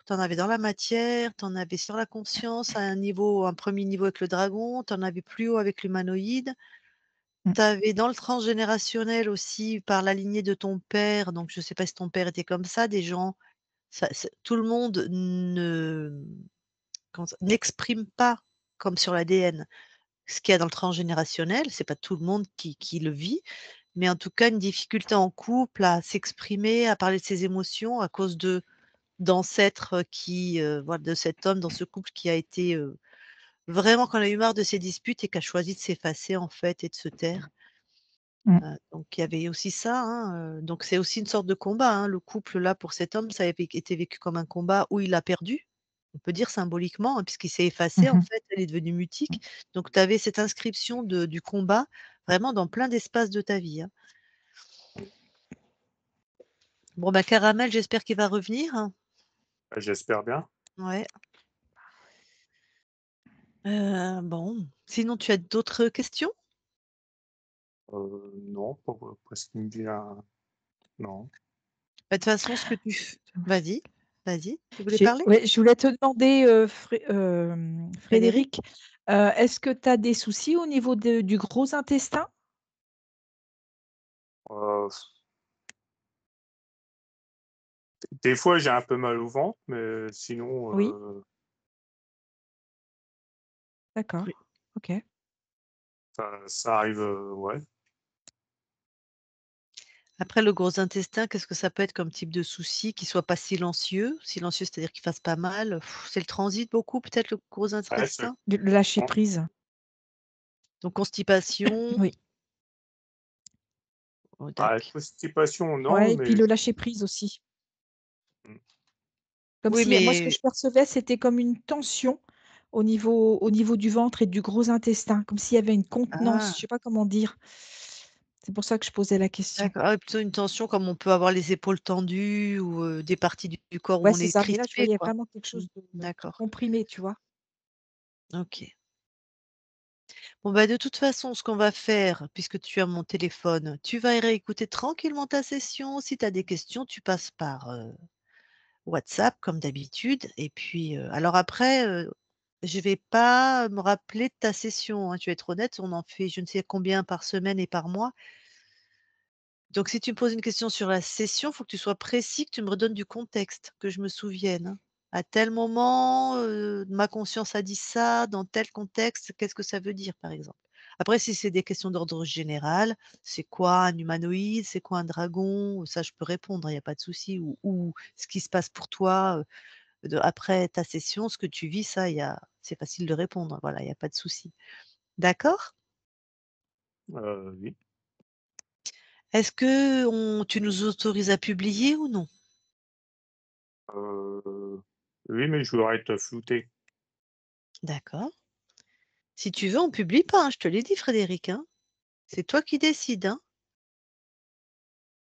tu en avais dans la matière, tu en avais sur la conscience à un premier niveau avec le dragon, tu en avais plus haut avec l'humanoïde. Mmh. Tu avais dans le transgénérationnel aussi par la lignée de ton père, donc je sais pas si ton père était comme ça, des gens ça tout le monde n'exprime pas comme sur l'ADN ce qu'il y a dans le transgénérationnel, c'est pas tout le monde qui le vit, mais en tout cas une difficulté en couple à s'exprimer, à parler de ses émotions à cause d'ancêtres qui, voilà, de cet homme dans ce couple qui a été, vraiment qu'elle a eu marre de ces disputes et qu'elle a choisi de s'effacer, en fait, et de se taire. Mmh. Donc il y avait aussi ça, hein, donc c'est aussi une sorte de combat, hein. Le couple là, pour cet homme, ça avait été vécu comme un combat où il a perdu, on peut dire symboliquement, hein, puisqu'il s'est effacé en Mmh. fait, elle est devenue mutique. Donc tu avais cette inscription du combat vraiment dans plein d'espaces de ta vie, hein. Bon bah, Caramel, j'espère qu'il va revenir, hein. Bah, j'espère bien. Ouais, bon, sinon tu as d'autres questions? Non, pas ce qui me vient, non. Bah, de toute façon, ce que tu f vas-y, vas-y, tu voulais J'ai parler? ouais, je voulais te demander, Frédéric? Frédéric, est-ce que tu as des soucis au niveau du gros intestin? Heu, des fois, j'ai un peu mal au ventre, mais sinon, Oui, d'accord. Oui. OK. ça arrive, ouais. Après le gros intestin, qu'est-ce que ça peut être comme type de souci qui soit pas silencieux? Silencieux, c'est-à-dire qu'il fasse pas mal, c'est le transit beaucoup peut-être le gros Ouais, c'est intestin? Le lâcher con prise. Donc constipation, Oui. oh bah, dac. constipation, non, Ouais et puis mais le lâcher prise aussi. mmh, Comme Oui, si moi ce que mais je percevais, c'était comme une tension au niveau du ventre et du gros intestin, comme s'il y avait une contenance, ah, je sais pas comment dire. C'est pour ça que je posais la question. d'accord. Ah, plutôt une tension comme on peut avoir les épaules tendues ou, des parties du corps où Ouais, on c'est est ça, mais là, je crispé voyais quoi. vraiment quelque chose de D'accord, comprimé, tu vois? OK. Bon bah, de toute façon, ce qu'on va faire, puisque tu as mon téléphone, tu vas réécouter tranquillement ta session. Si tu as des questions, tu passes par, WhatsApp comme d'habitude et puis, alors après, je vais pas me rappeler de ta session, hein, je vais être honnête, on en fait je ne sais combien par semaine et par mois. Donc si tu me poses une question sur la session, il faut que tu sois précis, que tu me redonnes du contexte, que je me souvienne, hein. À tel moment, ma conscience a dit ça, dans tel contexte, qu'est-ce que ça veut dire, par exemple? Après si c'est des questions d'ordre général, c'est quoi un humanoïde? C'est quoi un dragon? Ça je peux répondre, il y a pas de souci ou ce qui se passe pour toi, après ta session, ce que tu vis, ça, c'est facile de répondre, voilà, il y a pas de souci. D'accord? oui. Est-ce que tu nous autorises à publier ou non? Oui, mais je voudrais être flouté. D'accord. Si tu veux, on publie pas, hein, je te l'ai dit Frédéric, hein. C'est toi qui décides, hein.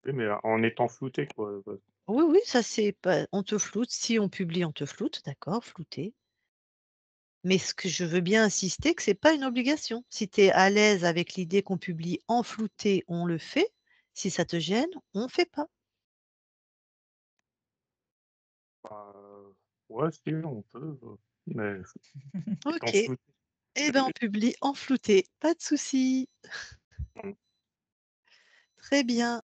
Oui, mais en étant flouté, quoi, Oui, oui, ça c'est pas on te floute, si on publie, on te floute, d'accord, flouté. Mais ce que je veux bien insister, que c'est pas une obligation. Si tu es à l'aise avec l'idée qu'on publie en flouté, on le fait. Si ça te gêne, on fait pas. ouais, si, on peut, mais étant OK. flouté. Eh ben, on publie en flouté, pas de souci. Mmh. Très bien.